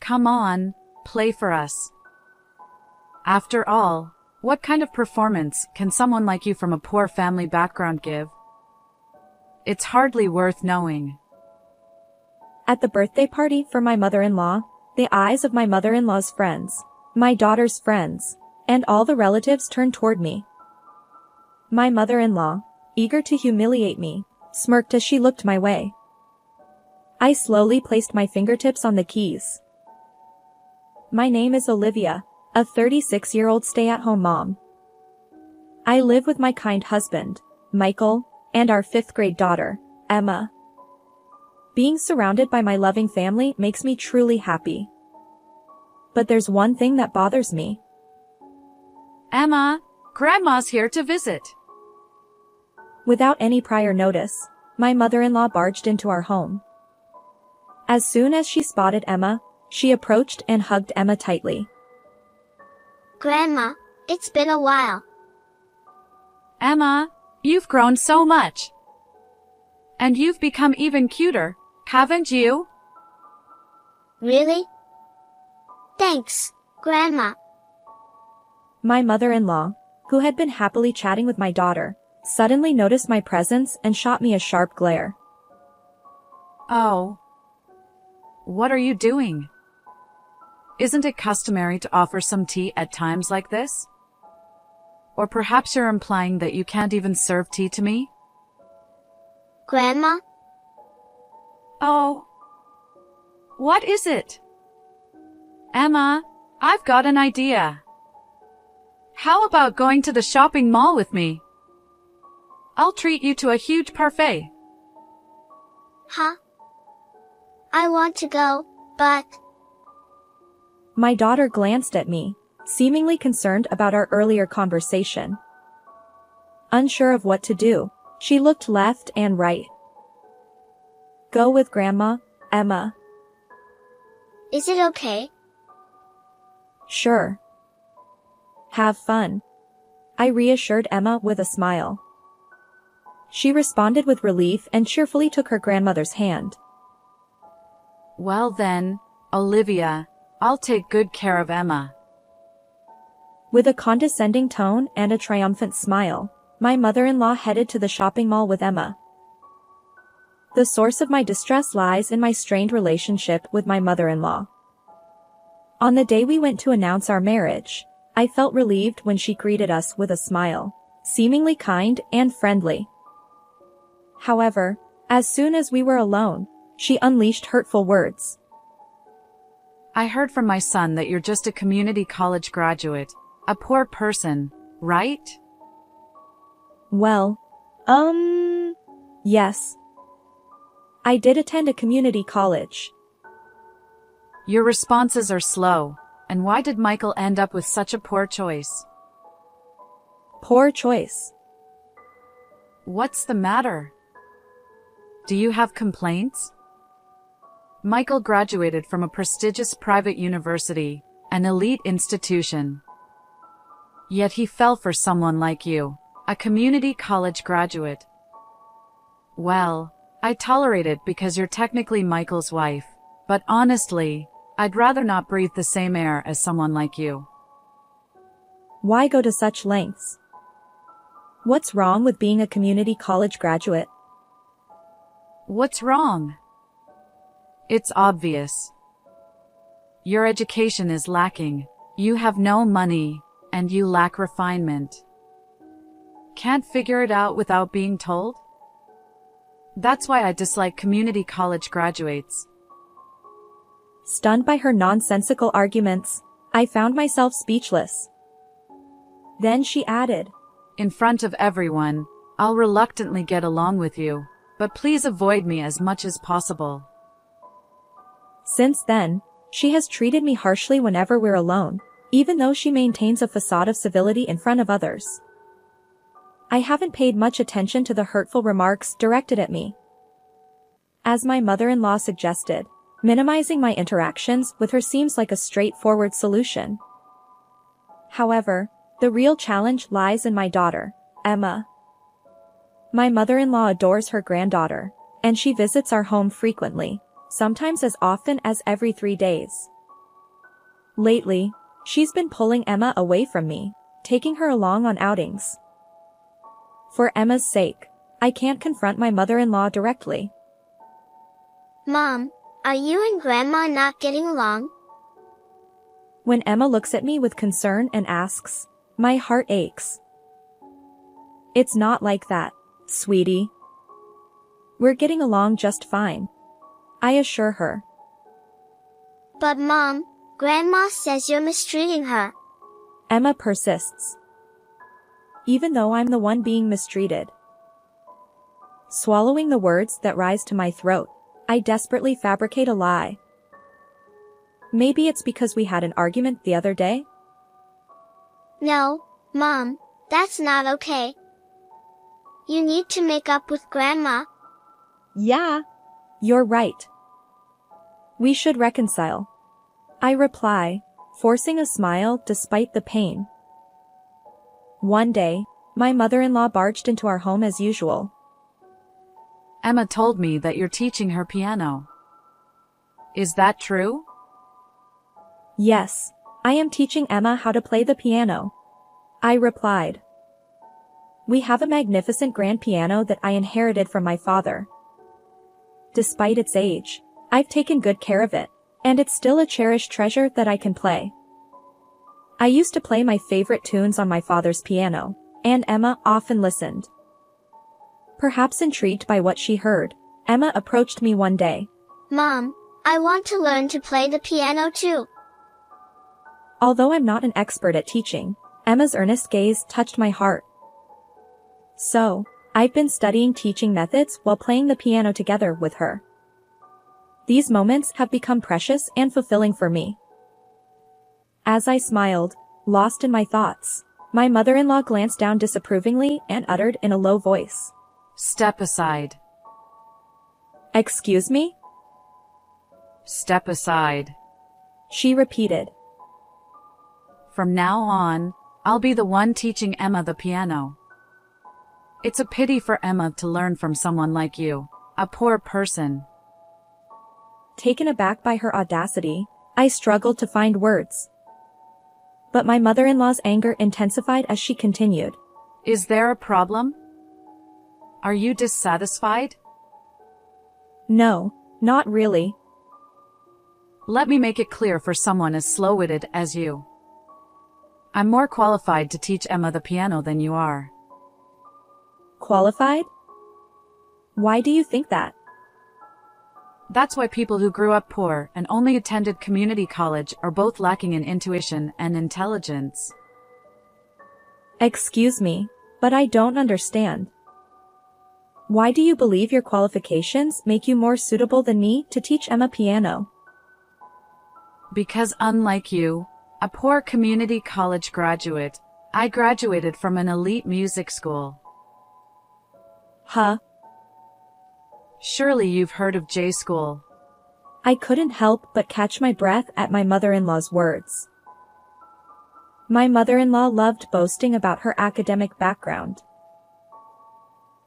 Come on, play for us. After all, what kind of performance can someone like you from a poor family background give? It's hardly worth knowing. At the birthday party for my mother-in-law, the eyes of my mother-in-law's friends, my daughter's friends, and all the relatives turned toward me. My mother-in-law, eager to humiliate me, smirked as she looked my way. I slowly placed my fingertips on the keys. My name is Olivia, a 36-year-old stay-at-home mom. I live with my kind husband, Michael, and our 5th-grade daughter, Emma. Being surrounded by my loving family makes me truly happy. But there's one thing that bothers me. Emma, Grandma's here to visit. Without any prior notice, my mother-in-law barged into our home. As soon as she spotted Emma, she approached and hugged Emma tightly. Grandma, it's been a while. Emma, you've grown so much. And you've become even cuter, haven't you? Really? Thanks, Grandma. My mother-in-law, who had been happily chatting with my daughter, suddenly noticed my presence and shot me a sharp glare. Oh. What are you doing? Isn't it customary to offer some tea at times like this? Or perhaps you're implying that you can't even serve tea to me? Grandma? Oh. What is it? Emma, I've got an idea. How about going to the shopping mall with me? I'll treat you to a huge parfait. Huh? I want to go, but... My daughter glanced at me, seemingly concerned about our earlier conversation. Unsure of what to do, she looked left and right. Go with Grandma, Emma. Is it okay? Sure. Have fun. I reassured Emma with a smile. She responded with relief and cheerfully took her grandmother's hand. Well then, Olivia, I'll take good care of Emma. With a condescending tone and a triumphant smile, my mother-in-law headed to the shopping mall with Emma. The source of my distress lies in my strained relationship with my mother-in-law. On the day we went to announce our marriage, I felt relieved when she greeted us with a smile, seemingly kind and friendly. However, as soon as we were alone, she unleashed hurtful words. I heard from my son that you're just a community college graduate, a poor person, right? Well, yes. I did attend a community college. Your responses are slow, and why did Michael end up with such a poor choice? Poor choice. What's the matter? Do you have complaints? Michael graduated from a prestigious private university, an elite institution. Yet he fell for someone like you, a community college graduate. Well, I tolerate it because you're technically Michael's wife, but honestly, I'd rather not breathe the same air as someone like you. Why go to such lengths? What's wrong with being a community college graduate? What's wrong? It's obvious. Your education is lacking, you have no money, and you lack refinement. Can't figure it out without being told? That's why I dislike community college graduates. Stunned by her nonsensical arguments, I found myself speechless. Then she added, In front of everyone, I'll reluctantly get along with you, but please avoid me as much as possible. Since then, she has treated me harshly whenever we're alone, even though she maintains a facade of civility in front of others. I haven't paid much attention to the hurtful remarks directed at me. As my mother-in-law suggested, minimizing my interactions with her seems like a straightforward solution. However, the real challenge lies in my daughter, Emma. My mother-in-law adores her granddaughter, and she visits our home frequently, sometimes as often as every 3 days. Lately, she's been pulling Emma away from me, taking her along on outings. For Emma's sake, I can't confront my mother-in-law directly. Mom, are you and Grandma not getting along? When Emma looks at me with concern and asks, my heart aches. It's not like that, sweetie. We're getting along just fine, I assure her. But Mom, Grandma says you're mistreating her. Emma persists. Even though I'm the one being mistreated. Swallowing the words that rise to my throat, I desperately fabricate a lie. Maybe it's because we had an argument the other day? No, Mom, that's not okay. You need to make up with Grandma. Yeah, you're right. We should reconcile. I reply, forcing a smile despite the pain. One day, my mother-in-law barged into our home as usual. Emma told me that you're teaching her piano. Is that true? Yes, I am teaching Emma how to play the piano. I replied. We have a magnificent grand piano that I inherited from my father. Despite its age, I've taken good care of it, and it's still a cherished treasure that I can play. I used to play my favorite tunes on my father's piano, and Emma often listened. Perhaps intrigued by what she heard, Emma approached me one day. Mom, I want to learn to play the piano too. Although I'm not an expert at teaching, Emma's earnest gaze touched my heart. So, I've been studying teaching methods while playing the piano together with her. These moments have become precious and fulfilling for me. As I smiled, lost in my thoughts, my mother-in-law glanced down disapprovingly and uttered in a low voice. Step aside. Excuse me? Step aside. She repeated. From now on, I'll be the one teaching Emma the piano. It's a pity for Emma to learn from someone like you, a poor person. Taken aback by her audacity, I struggled to find words. But my mother-in-law's anger intensified as she continued. Is there a problem? Are you dissatisfied? No, not really. Let me make it clear for someone as slow-witted as you. I'm more qualified to teach Emma the piano than you are. Qualified? Why do you think that? That's why people who grew up poor and only attended community college are both lacking in intuition and intelligence. Excuse me, but I don't understand. Why do you believe your qualifications make you more suitable than me to teach Emma piano? Because unlike you, a poor community college graduate, I graduated from an elite music school. Huh? Surely you've heard of J School. I couldn't help but catch my breath at my mother-in-law's words. My mother-in-law loved boasting about her academic background.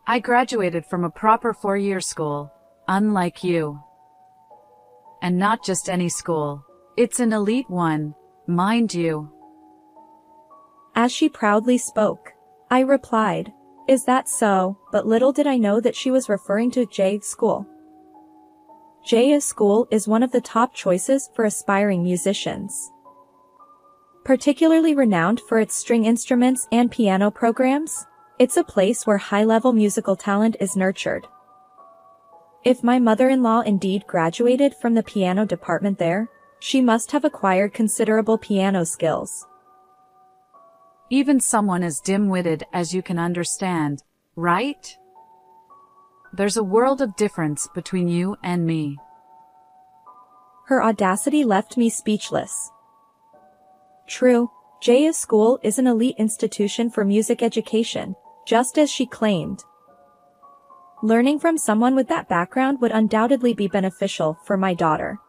I graduated from a proper 4-year school, unlike you. And not just any school. It's an elite one, mind you. As she proudly spoke, I replied, "Is that so?" But little did I know that she was referring to J School. J School is one of the top choices for aspiring musicians. Particularly renowned for its string instruments and piano programs, it's a place where high-level musical talent is nurtured. If my mother-in-law indeed graduated from the piano department there, she must have acquired considerable piano skills. Even someone as dim-witted as you can understand, right? There's a world of difference between you and me. Her audacity left me speechless. True, J School is an elite institution for music education, just as she claimed. Learning from someone with that background would undoubtedly be beneficial for my daughter.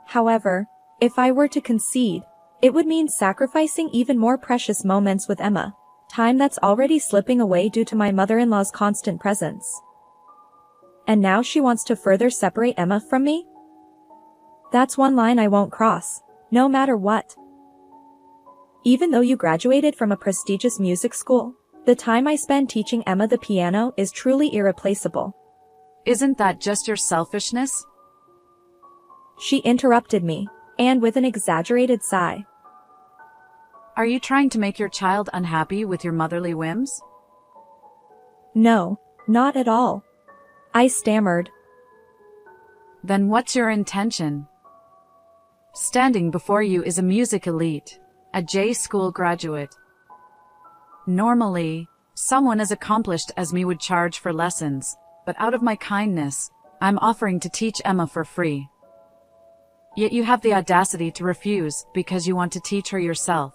However, if I were to concede, it would mean sacrificing even more precious moments with Emma, time that's already slipping away due to my mother-in-law's constant presence. And now she wants to further separate Emma from me? That's one line I won't cross, No matter what. Even though you graduated from a prestigious music school, the time I spend teaching Emma the piano is truly irreplaceable. Isn't that just your selfishness? She interrupted me, and with an exaggerated sigh. Are you trying to make your child unhappy with your motherly whims? No, not at all. I stammered. Then what's your intention? Standing before you is a music elite, a J school graduate. Normally, someone as accomplished as me would charge for lessons, but out of my kindness, I'm offering to teach Emma for free. Yet you have the audacity to refuse because you want to teach her yourself.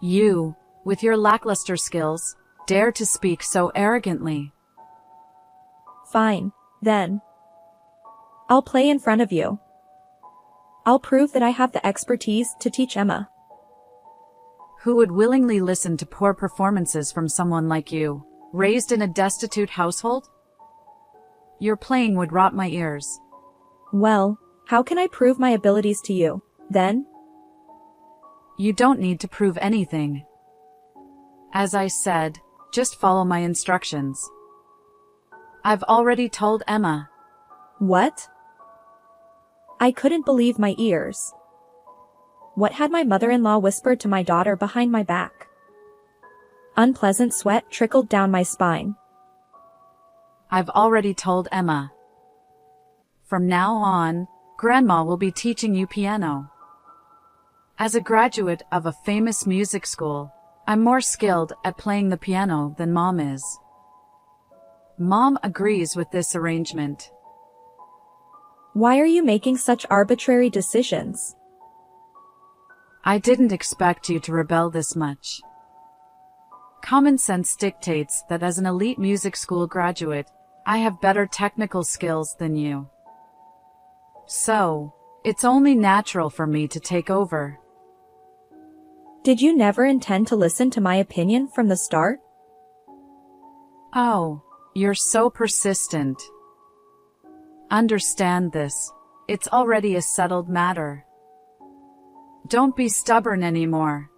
You, with your lackluster skills, dare to speak so arrogantly. Fine, then. I'll play in front of you. I'll prove that I have the expertise to teach Emma. Who would willingly listen to poor performances from someone like you, raised in a destitute household? Your playing would rot my ears. Well, how can I prove my abilities to you, then? You don't need to prove anything. As I said, just follow my instructions. I've already told Emma. What? I couldn't believe my ears. What had my mother-in-law whispered to my daughter behind my back? Unpleasant sweat trickled down my spine. I've already told Emma. From now on, Grandma will be teaching you piano. As a graduate of a famous music school, I'm more skilled at playing the piano than Mom is. Mom agrees with this arrangement. Why are you making such arbitrary decisions? I didn't expect you to rebel this much. Common sense dictates that as an elite music school graduate, I have better technical skills than you. So, it's only natural for me to take over. Did you never intend to listen to my opinion from the start? Oh, you're so persistent. Understand this. It's already a settled matter. Don't be stubborn anymore.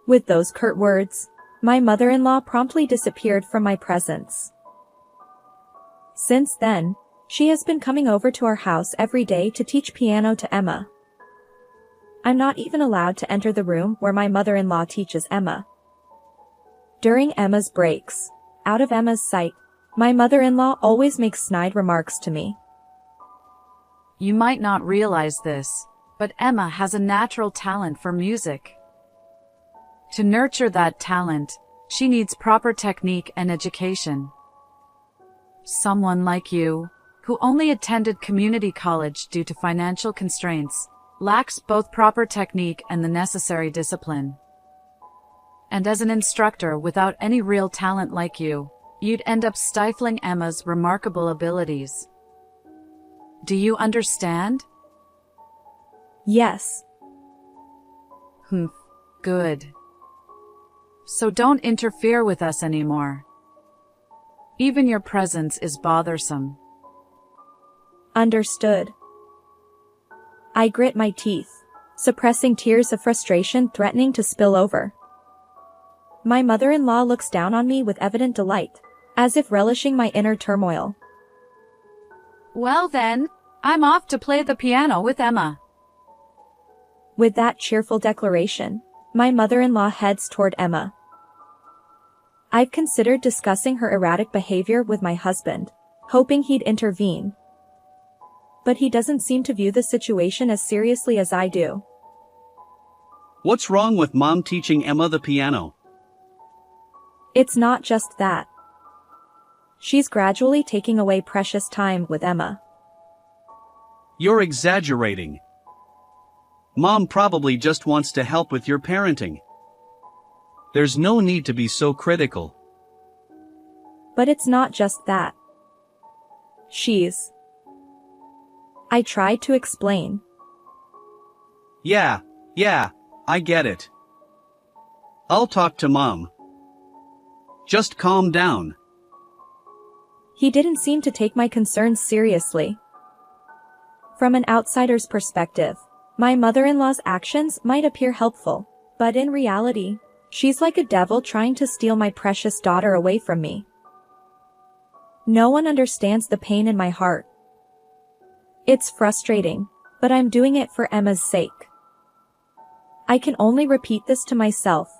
With those curt words, my mother-in-law promptly disappeared from my presence. Since then, she has been coming over to our house every day to teach piano to Emma. I'm not even allowed to enter the room where my mother-in-law teaches Emma. During Emma's breaks, out of Emma's sight, my mother-in-law always makes snide remarks to me. You might not realize this, but Emma has a natural talent for music. To nurture that talent, she needs proper technique and education. Someone like you, who only attended community college due to financial constraints, lacks both proper technique and the necessary discipline. And as an instructor without any real talent like you, you'd end up stifling Emma's remarkable abilities. Do you understand? Yes. Good. So don't interfere with us anymore. Even your presence is bothersome. Understood. I grit my teeth, suppressing tears of frustration threatening to spill over. My mother-in-law looks down on me with evident delight, as if relishing my inner turmoil. Well then, I'm off to play the piano with Emma. With that cheerful declaration, my mother-in-law heads toward Emma. I've considered discussing her erratic behavior with my husband, hoping he'd intervene. But he doesn't seem to view the situation as seriously as I do. What's wrong with Mom teaching Emma the piano? It's not just that. She's gradually taking away precious time with Emma. You're exaggerating. Mom probably just wants to help with your parenting. There's no need to be so critical. But it's not just that. I tried to explain. Yeah, I get it. I'll talk to Mom. Just calm down. He didn't seem to take my concerns seriously. From an outsider's perspective, my mother-in-law's actions might appear helpful, but in reality, she's like a devil trying to steal my precious daughter away from me. No one understands the pain in my heart. It's frustrating, but I'm doing it for Emma's sake. I can only repeat this to myself,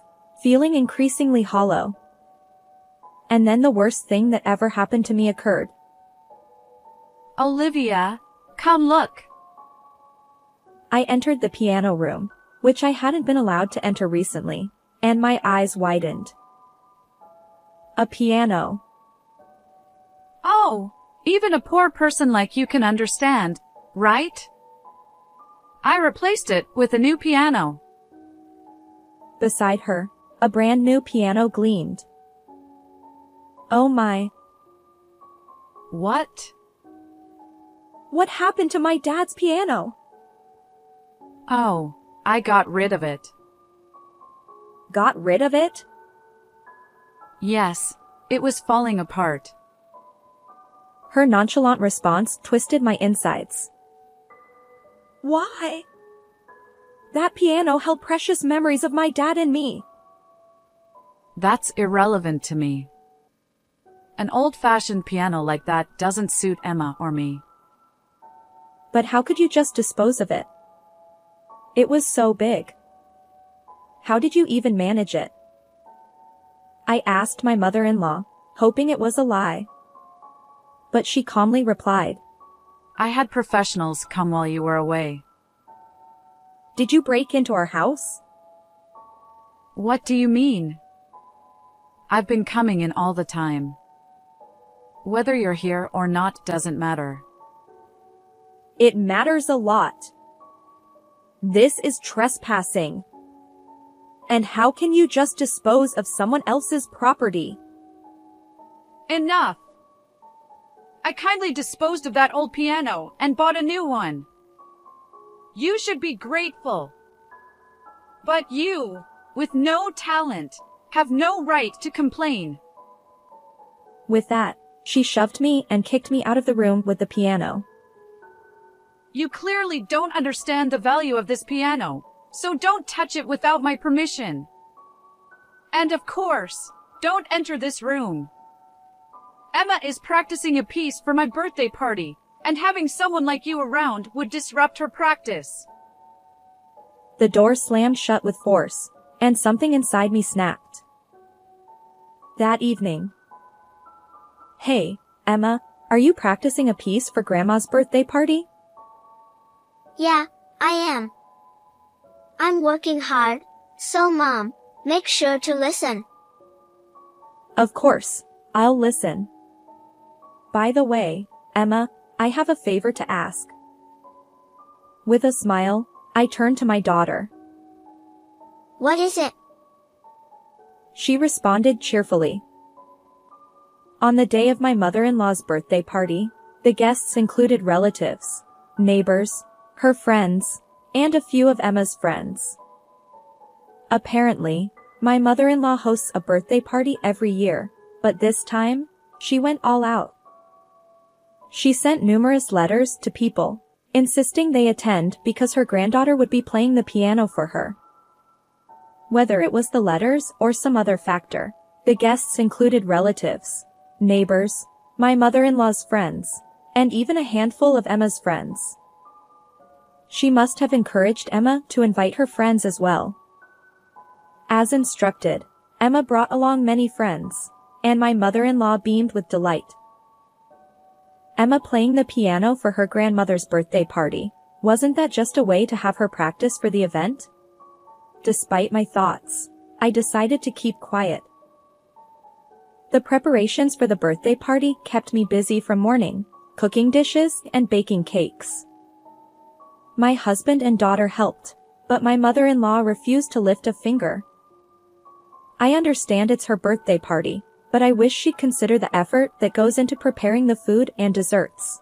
feeling increasingly hollow. And then the worst thing that ever happened to me occurred. Olivia, come look. I entered the piano room, which I hadn't been allowed to enter recently, and my eyes widened. A piano. Oh, even a poor person like you can understand, right? I replaced it with a new piano. Beside her, a brand new piano gleamed. Oh my. What? What happened to my dad's piano? Oh, I got rid of it. Got rid of it? Yes, it was falling apart. Her nonchalant response twisted my insides. Why? That piano held precious memories of my dad and me. That's irrelevant to me. An old-fashioned piano like that doesn't suit Emma or me. But how could you just dispose of it? It was so big. How did you even manage it? I asked my mother-in-law, hoping it was a lie. But she calmly replied, I had professionals come while you were away. Did you break into our house? What do you mean? I've been coming in all the time. Whether you're here or not doesn't matter. It matters a lot. This is trespassing. And how can you just dispose of someone else's property? Enough! I kindly disposed of that old piano and bought a new one. You should be grateful. But you, with no talent, have no right to complain. With that, she shoved me and kicked me out of the room with the piano. You clearly don't understand the value of this piano, so don't touch it without my permission. And of course, don't enter this room. Emma is practicing a piece for my birthday party, and having someone like you around would disrupt her practice. The door slammed shut with force, and something inside me snapped. That evening. Hey, Emma, are you practicing a piece for Grandma's birthday party? Yeah, I am. I'm working hard, so Mom, make sure to listen. Of course, I'll listen. By the way, Emma, I have a favor to ask. With a smile, I turned to my daughter. What is it? She responded cheerfully. On the day of my mother-in-law's birthday party, the guests included relatives, neighbors, her friends, and a few of Emma's friends. Apparently, my mother-in-law hosts a birthday party every year, but this time, she went all out. She sent numerous letters to people, insisting they attend because her granddaughter would be playing the piano for her. Whether it was the letters or some other factor, the guests included relatives, neighbors, my mother-in-law's friends, and even a handful of Emma's friends. She must have encouraged Emma to invite her friends as well. As instructed, Emma brought along many friends, and my mother-in-law beamed with delight. Emma playing the piano for her grandmother's birthday party, wasn't that just a way to have her practice for the event? Despite my thoughts, I decided to keep quiet. The preparations for the birthday party kept me busy from morning, cooking dishes and baking cakes. My husband and daughter helped, but my mother-in-law refused to lift a finger. I understand it's her birthday party, but I wish she'd consider the effort that goes into preparing the food and desserts.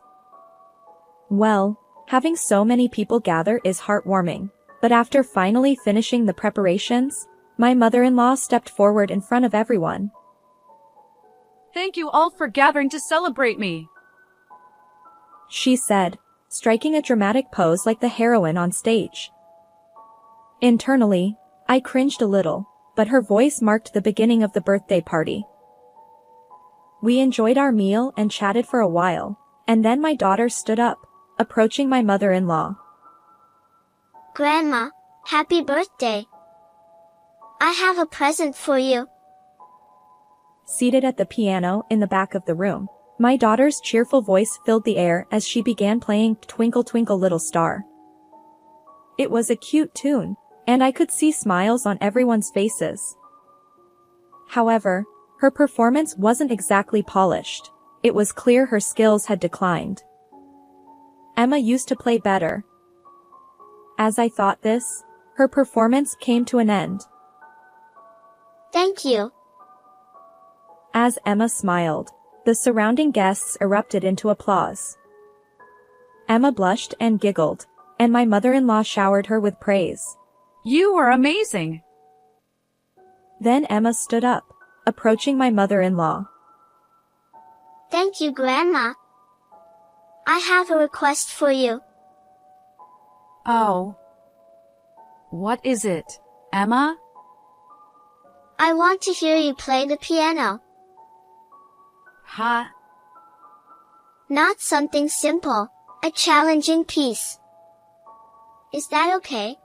Well, having so many people gather is heartwarming, but after finally finishing the preparations, my mother-in-law stepped forward in front of everyone. Thank you all for gathering to celebrate me, she said, striking a dramatic pose like the heroine on stage. Internally, I cringed a little, but her voice marked the beginning of the birthday party. We enjoyed our meal and chatted for a while, and then my daughter stood up, approaching my mother-in-law. Grandma, happy birthday. I have a present for you. Seated at the piano in the back of the room, my daughter's cheerful voice filled the air as she began playing Twinkle Twinkle Little Star. It was a cute tune, and I could see smiles on everyone's faces. However, her performance wasn't exactly polished. It was clear her skills had declined. Emma used to play better. As I thought this, her performance came to an end. Thank you. As Emma smiled, the surrounding guests erupted into applause. Emma blushed and giggled, and my mother-in-law showered her with praise. You were amazing. Then Emma stood up, approaching my mother-in-law. Thank you, Grandma. I have a request for you. Oh. What is it, Emma? I want to hear you play the piano. Ha. Not something simple, a challenging piece. Is that okay?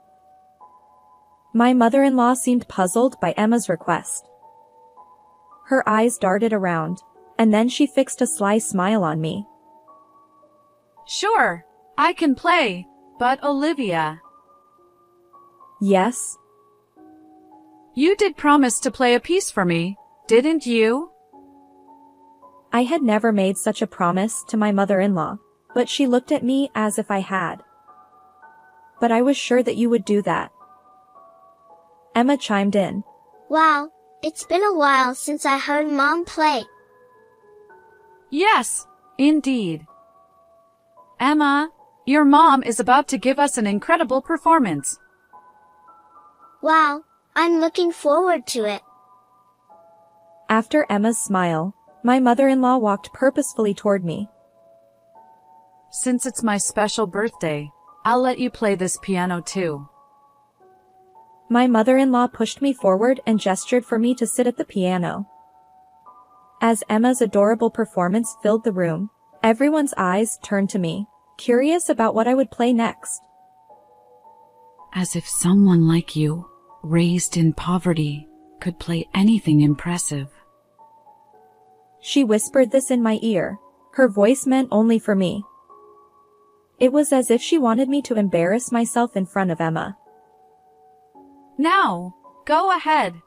My mother-in-law seemed puzzled by Emma's request. Her eyes darted around, and then she fixed a sly smile on me. Sure, I can play, but Olivia. Yes? You did promise to play a piece for me, didn't you? I had never made such a promise to my mother-in-law, but she looked at me as if I had. But I was sure that you would do that. Emma chimed in. Wow, it's been a while since I heard Mom play. Yes, indeed. Emma, your mom is about to give us an incredible performance. Wow, I'm looking forward to it. After Emma's smile, my mother-in-law walked purposefully toward me. Since it's my special birthday, I'll let you play this piano too. My mother-in-law pushed me forward and gestured for me to sit at the piano. As Emma's adorable performance filled the room, everyone's eyes turned to me, curious about what I would play next. As if someone like you, raised in poverty, could play anything impressive. She whispered this in my ear, her voice meant only for me. It was as if she wanted me to embarrass myself in front of Emma. Now, go ahead.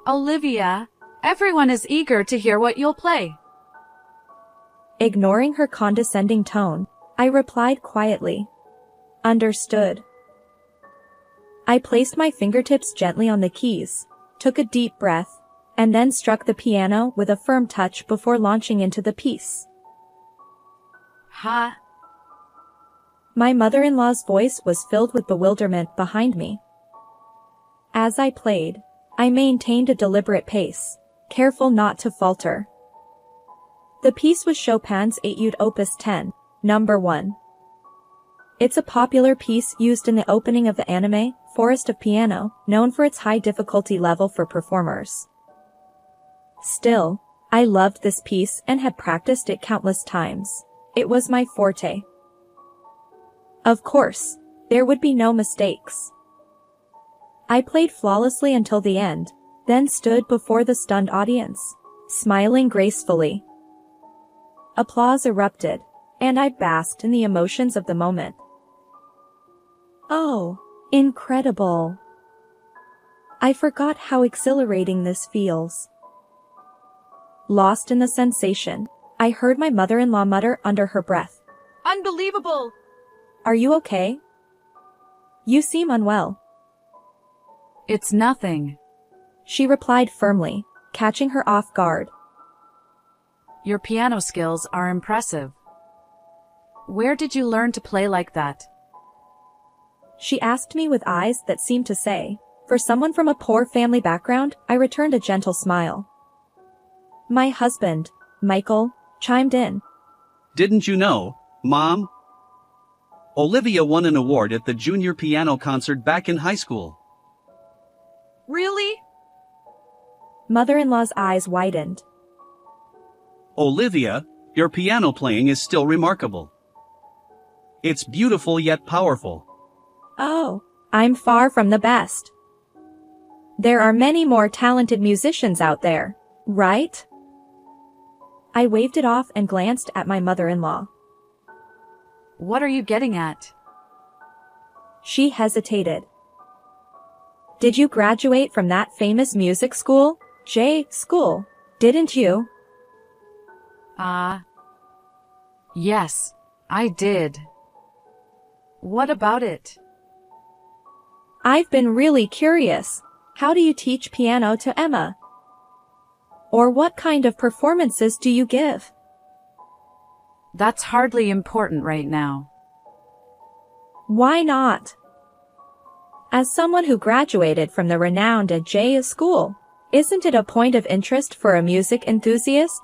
Olivia, everyone is eager to hear what you'll play. Ignoring her condescending tone, I replied quietly. Understood. I placed my fingertips gently on the keys, took a deep breath, and then struck the piano with a firm touch before launching into the piece. Ha. My mother-in-law's voice was filled with bewilderment behind me. As I played, I maintained a deliberate pace, careful not to falter. The piece was Chopin's Etude Opus 10, number 1. It's a popular piece used in the opening of the anime, Forest of Piano, known for its high difficulty level for performers. Still, I loved this piece and had practiced it countless times. It was my forte. Of course, there would be no mistakes. I played flawlessly until the end, then stood before the stunned audience, smiling gracefully. Applause erupted, and I basked in the emotions of the moment. Oh, incredible! I forgot how exhilarating this feels. Lost in the sensation, I heard my mother-in-law mutter under her breath. Unbelievable! Are you okay? You seem unwell. It's nothing. She replied firmly, catching her off guard. Your piano skills are impressive. Where did you learn to play like that? She asked me with eyes that seemed to say, for someone from a poor family background, I returned a gentle smile. My husband, Michael, chimed in. Didn't you know, Mom? Olivia won an award at the junior piano concert back in high school. Really? Mother-in-law's eyes widened. Olivia, your piano playing is still remarkable. It's beautiful yet powerful. Oh, I'm far from the best. There are many more talented musicians out there, right? I waved it off and glanced at my mother-in-law. What are you getting at? She hesitated. Did you graduate from that famous music school, school, didn't you? Yes, I did. What about it? I've been really curious. How do you teach piano to Emma? Or what kind of performances do you give? That's hardly important right now. Why not? As someone who graduated from the renowned J school, isn't it a point of interest for a music enthusiast?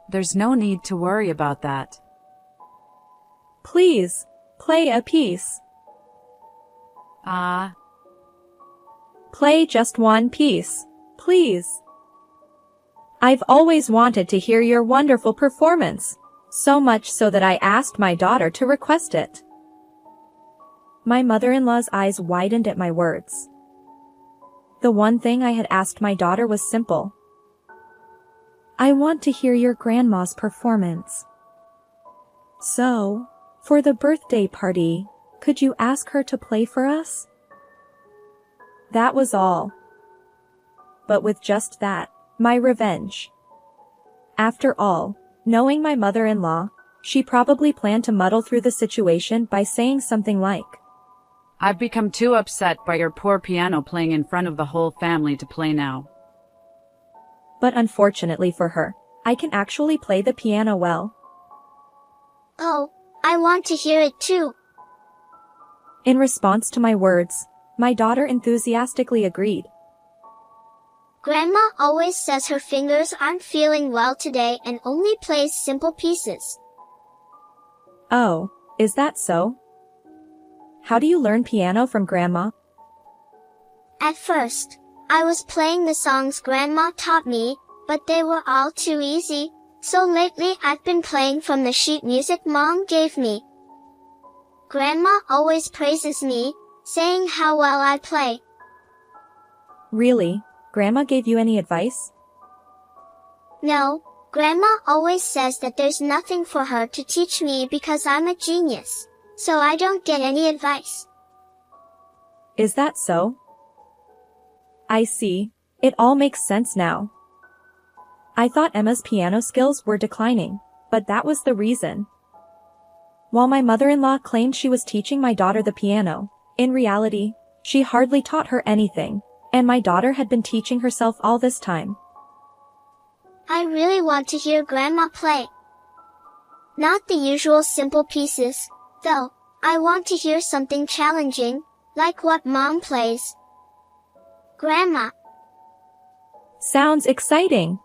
There's no need to worry about that. Please, play a piece. Play just one piece, please. I've always wanted to hear your wonderful performance, so much so that I asked my daughter to request it. My mother-in-law's eyes widened at my words. The one thing I had asked my daughter was simple. I want to hear your grandma's performance. So, for the birthday party, could you ask her to play for us? That was all. But with just that, my revenge. After all, knowing my mother-in-law, she probably planned to muddle through the situation by saying something like, I've become too upset by your poor piano playing in front of the whole family to play now. But unfortunately for her, I can actually play the piano well. Oh, I want to hear it too. In response to my words, my daughter enthusiastically agreed. Grandma always says her fingers aren't feeling well today and only plays simple pieces. Oh, is that so? How do you learn piano from Grandma? At first, I was playing the songs Grandma taught me, but they were all too easy, so lately I've been playing from the sheet music Mom gave me. Grandma always praises me, saying how well I play. Really? Grandma gave you any advice? No, Grandma always says that there's nothing for her to teach me because I'm a genius, so I don't get any advice. Is that so? I see. It all makes sense now. I thought Emma's piano skills were declining, but that was the reason. While my mother-in-law claimed she was teaching my daughter the piano, in reality, she hardly taught her anything, and my daughter had been teaching herself all this time. I really want to hear Grandma play. Not the usual simple pieces, though. I want to hear something challenging, like what Mom plays. Grandma. Sounds exciting.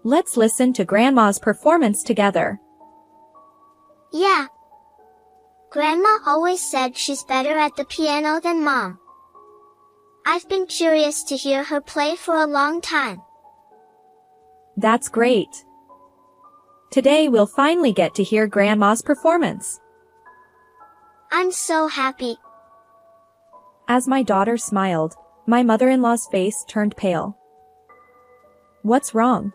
Let's listen to Grandma's performance together. Yeah. Grandma always said she's better at the piano than Mom. I've been curious to hear her play for a long time. That's great. Today we'll finally get to hear Grandma's performance. I'm so happy. As my daughter smiled, my mother-in-law's face turned pale. What's wrong?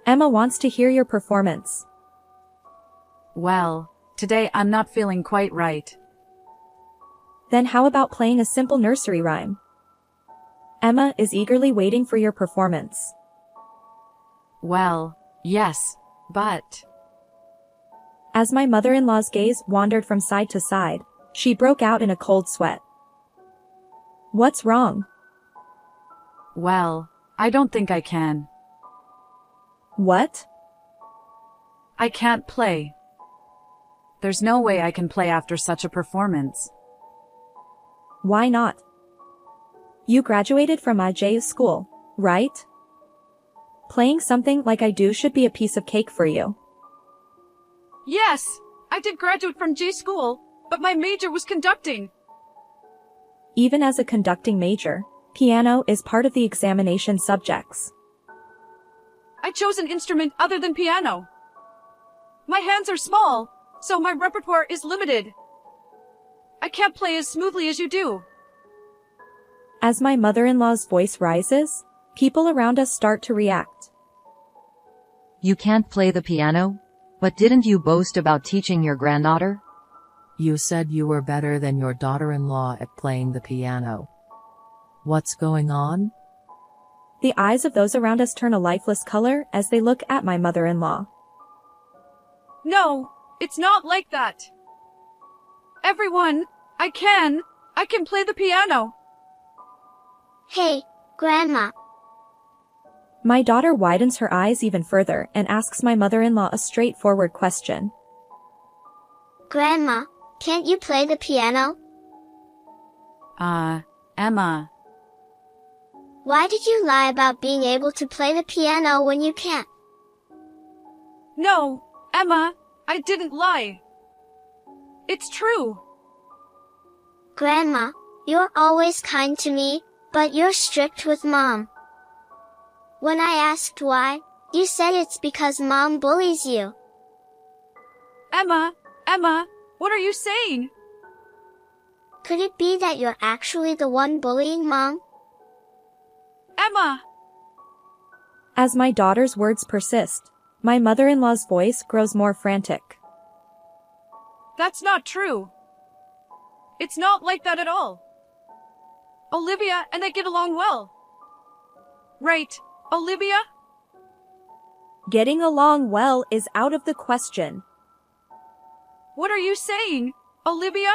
Emma wants to hear your performance. Well, today I'm not feeling quite right. Then how about playing a simple nursery rhyme? Emma is eagerly waiting for your performance. Well, yes, but... As my mother-in-law's gaze wandered from side to side, she broke out in a cold sweat. What's wrong? Well, I don't think I can. What? I can't play. There's no way I can play after such a performance. Why not? You graduated from Ajay's school, right? Playing something like I do should be a piece of cake for you. Yes, I did graduate from J school, but my major was conducting. Even as a conducting major, piano is part of the examination subjects. I chose an instrument other than piano. My hands are small, so my repertoire is limited. I can't play as smoothly as you do. As my mother-in-law's voice rises, people around us start to react. You can't play the piano? But didn't you boast about teaching your granddaughter? You said you were better than your daughter-in-law at playing the piano. What's going on? The eyes of those around us turn a lifeless color as they look at my mother-in-law. No, it's not like that. Everyone, I can play the piano. Hey, Grandma. My daughter widens her eyes even further and asks my mother-in-law a straightforward question. Grandma, can't you play the piano? Emma. Why did you lie about being able to play the piano when you can't? No, Emma, I didn't lie. It's true. Grandma, you're always kind to me, but you're strict with Mom. When I asked why, you said it's because Mom bullies you. Emma, what are you saying? Could it be that you're actually the one bullying Mom? Emma! As my daughter's words persist, my mother-in-law's voice grows more frantic. That's not true. It's not like that at all. Olivia and I get along well. Right, Olivia? Getting along well is out of the question. What are you saying, Olivia?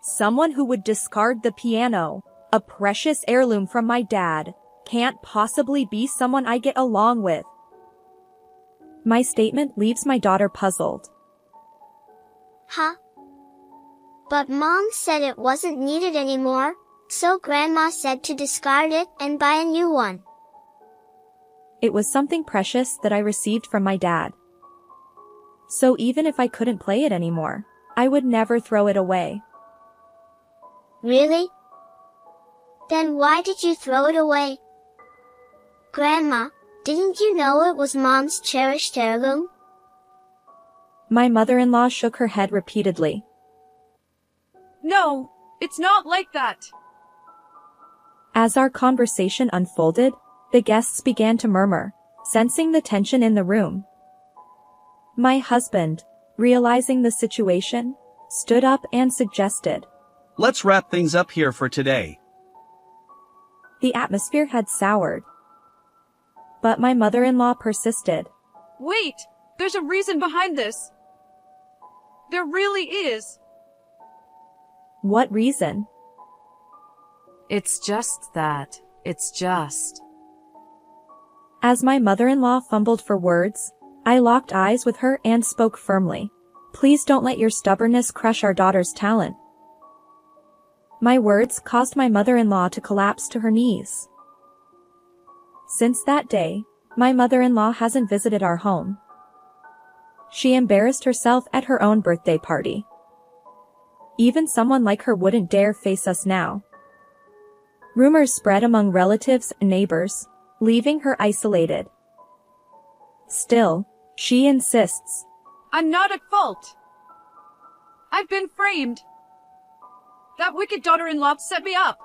Someone who would discard the piano, a precious heirloom from my dad, can't possibly be someone I get along with. My statement leaves my daughter puzzled. Huh? But Mom said it wasn't needed anymore, so Grandma said to discard it and buy a new one. It was something precious that I received from my dad. So even if I couldn't play it anymore, I would never throw it away. Really? Then why did you throw it away? Grandma, didn't you know it was Mom's cherished heirloom? My mother-in-law shook her head repeatedly. No, it's not like that. As our conversation unfolded, the guests began to murmur, sensing the tension in the room. My husband, realizing the situation, stood up and suggested. Let's wrap things up here for today. The atmosphere had soured. But my mother-in-law persisted. Wait, there's a reason behind this. There really is. What reason? It's just that. It's just. As my mother-in-law fumbled for words, I locked eyes with her and spoke firmly. Please don't let your stubbornness crush our daughter's talent. My words caused my mother-in-law to collapse to her knees. Since that day, my mother-in-law hasn't visited our home. She embarrassed herself at her own birthday party. Even someone like her wouldn't dare face us now. Rumors spread among relatives and neighbors, leaving her isolated. Still, she insists. I'm not at fault. I've been framed. That wicked daughter-in-law set me up.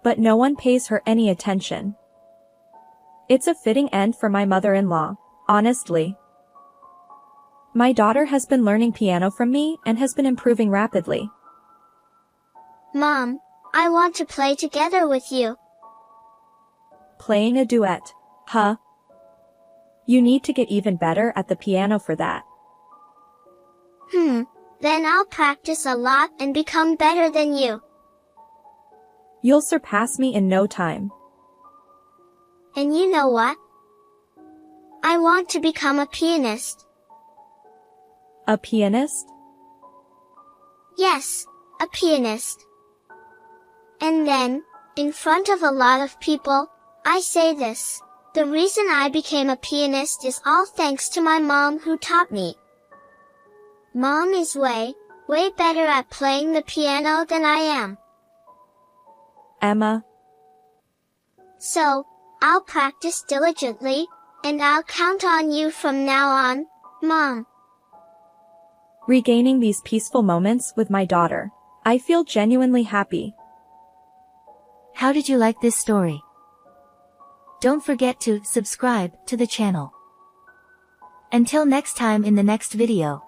But no one pays her any attention. It's a fitting end for my mother-in-law, honestly. My daughter has been learning piano from me and has been improving rapidly. Mom, I want to play together with you. Playing a duet, huh? You need to get even better at the piano for that. Then I'll practice a lot and become better than you. You'll surpass me in no time. And you know what? I want to become a pianist. A pianist? Yes, a pianist. And then, in front of a lot of people, I say this. The reason I became a pianist is all thanks to my mom who taught me. Mom is way better at playing the piano than I am. Emma. So, I'll practice diligently, and I'll count on you from now on, Mom. Regaining these peaceful moments with my daughter, I feel genuinely happy. How did you like this story? Don't forget to subscribe to the channel. Until next time in the next video.